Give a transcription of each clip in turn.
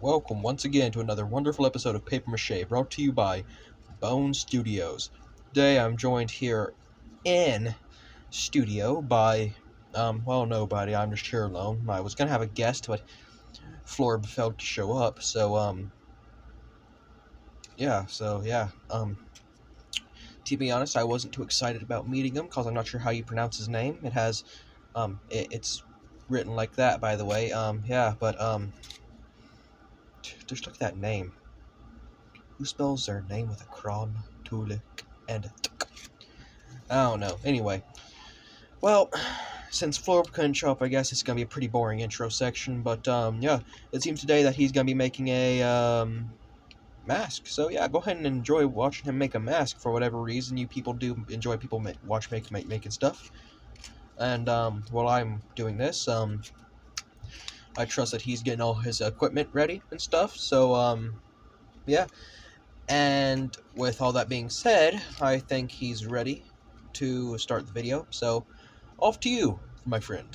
Welcome once again to another wonderful episode of Paper Mache, brought to you by Bone Studios. Today I'm joined here in studio by, nobody. I'm just here alone. I was gonna have a guest, but Florb failed to show up, to be honest, I wasn't too excited about meeting him, because I'm not sure how you pronounce his name. It's written like that, by the way. Just look at that name. Who spells their name with a cron, tulik, and a tuk? I don't know. Anyway, well, since Florb couldn't show up, I guess it's gonna be a pretty boring intro section. But it seems today that he's gonna be making a mask. So yeah, go ahead and enjoy watching him make a mask for whatever reason you people do enjoy people making stuff. And while I'm doing this, I trust that he's getting all his equipment ready and stuff. So yeah. And with all that being said, I think he's ready to start the video. So, off to you, my friend.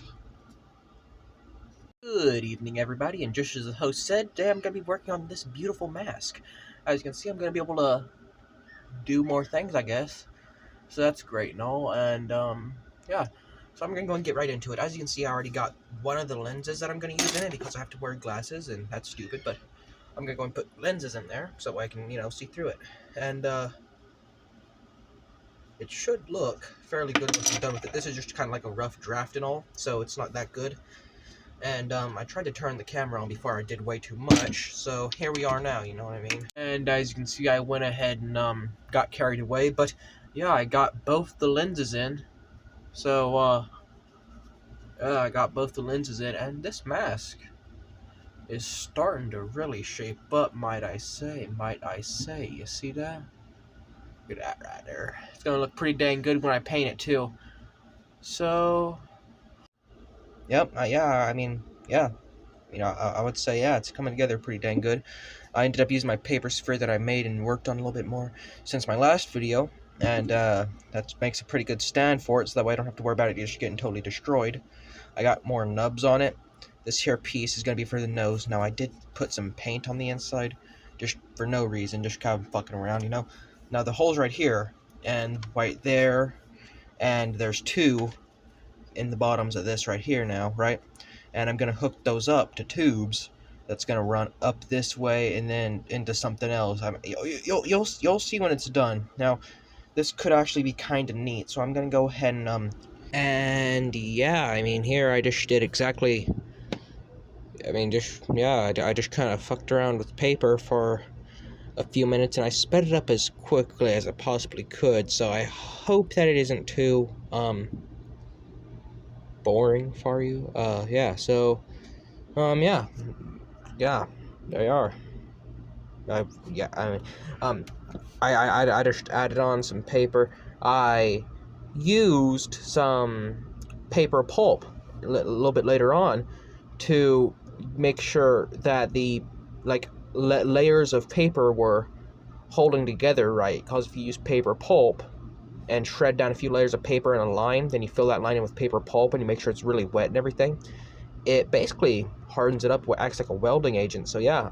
Good evening, everybody, and just as the host said, today I'm going to be working on this beautiful mask. As you can see, I'm going to be able to do more things, I guess. So that's great and all, and yeah. So I'm going to go and get right into it. As you can see, I already got one of the lenses that I'm going to use in it because I have to wear glasses, and that's stupid, but I'm going to go and put lenses in there so I can, see through it. And, it should look fairly good once I'm done with it. This is just kind of like a rough draft and all, so it's not that good. And, I tried to turn the camera on before I did way too much, so here we are now, you know what I mean? And as you can see, I went ahead and, got carried away, but, yeah, I got both the lenses in. So, I got both the lenses in, and this mask is starting to really shape up, might I say. You see that? Look at that right there. It's gonna look pretty dang good when I paint it too. So, yep, I would say, yeah, it's coming together pretty dang good. I ended up using my paper sphere that I made and worked on a little bit more since my last video, and that makes a pretty good stand for it, so that way I don't have to worry about it just getting totally destroyed. I got more nubs on it. This here piece is going to be for the nose. Now, I did put some paint on the inside, just for no reason, just kind of fucking around, you know? Now, the hole's right here, and right there, and there's two in the bottoms of this right here now, right? And I'm going to hook those up to tubes that's going to run up this way and then into something else. You'll see when it's done. Now, this could actually be kind of neat, so I'm going to go ahead and yeah, I mean, here I just did exactly... I just kind of fucked around with paper for a few minutes, and I sped it up as quickly as I possibly could, so I hope that it isn't too, boring for you. Yeah, there you are. I just added on some paper. I used some paper pulp a little bit later on to make sure that the layers of paper were holding together right, because if you use paper pulp and shred down a few layers of paper in a line, then you fill that line in with paper pulp and you make sure it's really wet and everything, it basically hardens it up, acts like a welding agent. So yeah,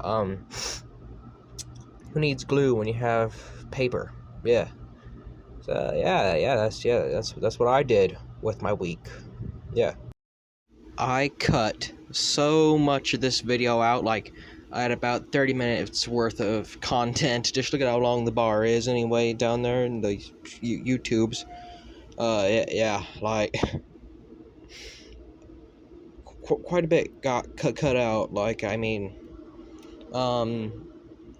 who needs glue when you have paper? Yeah. So that's what I did with my week. Yeah. I cut so much of this video out, like I had about 30 minutes worth of content. Just look at how long the bar is anyway down there in the YouTubes. Quite a bit got cut out. Like, I mean,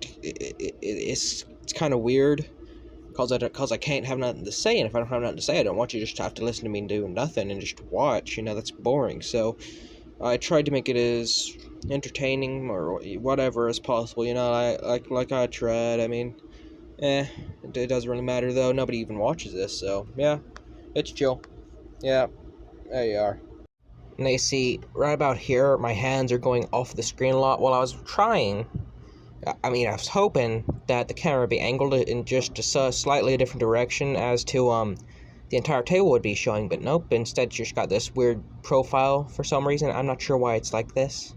it's kind of weird because I can't have nothing to say, and if I don't have nothing to say, I don't want you to just have to listen to me doing nothing and just watch. That's boring. So I tried to make it as entertaining or whatever as possible. I tried. I mean, it doesn't really matter though. Nobody even watches this, so yeah, it's chill. Yeah, there you are. And they see right about here, my hands are going off the screen a lot while I was trying. I was hoping that the camera would be angled in just a slightly different direction as to the entire table would be showing, but nope. Instead, you just got this weird profile for some reason. I'm not sure why it's like this.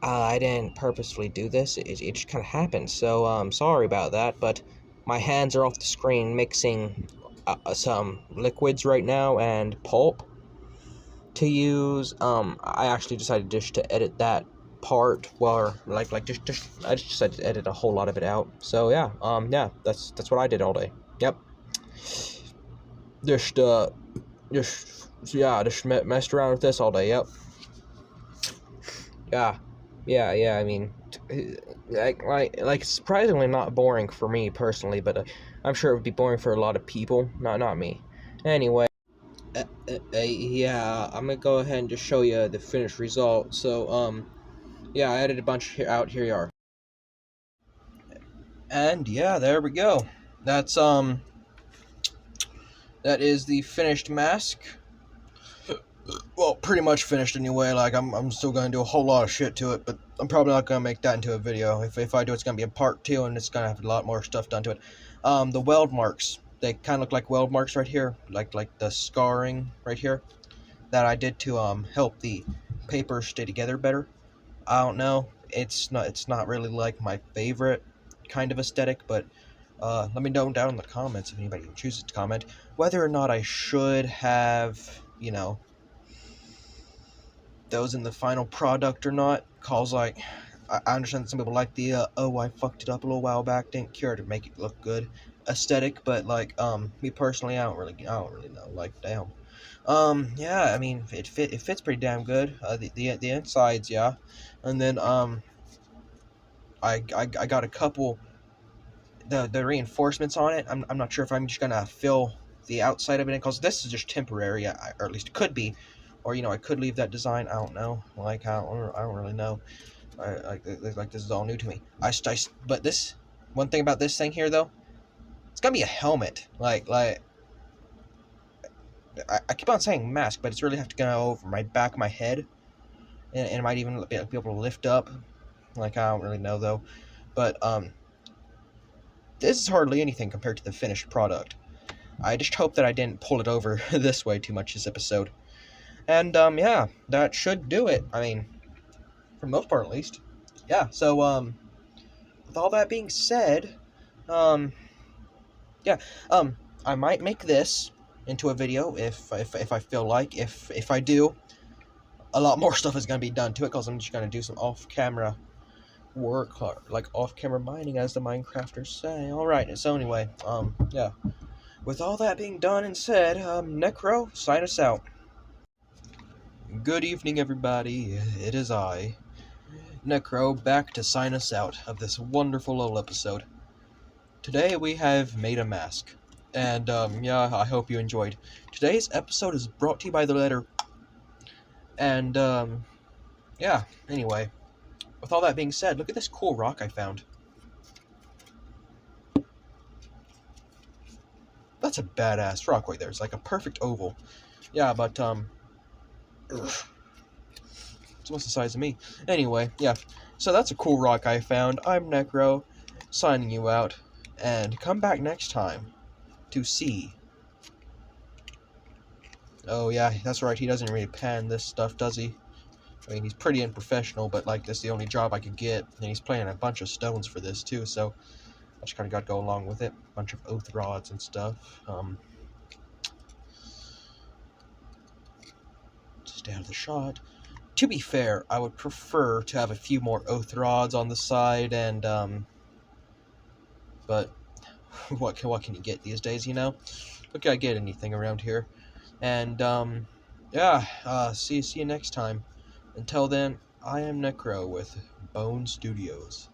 I didn't purposefully do this. It just kind of happened. So sorry about that. But my hands are off the screen mixing some liquids right now and pulp to use. I actually decided just to edit that part, or just I just decided to edit a whole lot of it out. So yeah, yeah, that's what I did all day. Yep. Just yeah, just messed around with this all day. Yep. Yeah. I mean, like surprisingly not boring for me personally, but I'm sure it would be boring for a lot of people. Not me. Anyway, yeah, I'm gonna go ahead and just show you the finished result. So yeah, I added a bunch here out. Here you are. And yeah, there we go. That's that is the finished mask. Well, pretty much finished anyway. Like I'm still gonna do a whole lot of shit to it, but I'm probably not gonna make that into a video. If I do, it's gonna be a part 2, and it's gonna have a lot more stuff done to it. The weld marks, they kind of look like weld marks right here, like the scarring right here that I did to help the paper stay together better. I don't know. It's not really like my favorite kind of aesthetic, but let me know down in the comments if anybody chooses to comment whether or not I should have, those in the final product or not. Cause like I understand that some people like the oh, I fucked it up a little while back, didn't care to make it look good aesthetic, but like me personally, I don't really know. Like damn. Yeah, I mean it fits pretty damn good. The insides, yeah, and then I got a couple the reinforcements on it. I'm not sure if I'm just gonna fill the outside of it in, because this is just temporary, or at least it could be, or I could leave that design. I don't know. Like I don't really know. Like this is all new to me. But this one thing about this thing here though, it's gonna be a helmet. Like I keep on saying mask, but it's really have to go over my back of my head, and it might even be able to lift up. Like I don't really know though, but this is hardly anything compared to the finished product. I just hope that I didn't pull it over this way too much this episode. And yeah, that should do it. I mean, for the most part at least. Yeah, so with all that being said, yeah, I might make this into a video if I feel like. If I do, a lot more stuff is gonna be done to it, because I'm just gonna do some off-camera work, like off-camera mining, as the Minecrafters say. Alright, so anyway, yeah. With all that being done and said, Necro, sign us out. Good evening, everybody. It is I, Necro, back to sign us out of this wonderful little episode. Today we have made a mask, and yeah, I hope you enjoyed. Today's episode is brought to you by the letter, and yeah, anyway. With all that being said, look at this cool rock I found. That's a badass rock right there. It's like a perfect oval. Yeah, but it's almost the size of me. Anyway, yeah. So that's a cool rock I found. I'm Necro, signing you out, and come back next time to see. Oh yeah, that's right. He doesn't really pan this stuff, does he? I mean, he's pretty unprofessional, but like this is the only job I could get, and he's playing a bunch of stones for this too. So I just kind of got to go along with it. A bunch of oath rods and stuff. Stay out of the shot. To be fair, I would prefer to have a few more oath rods on the side, and but what can you get these days? Look, I get anything around here, and yeah. See you next time. Until then, I am Necro with Bone Studios.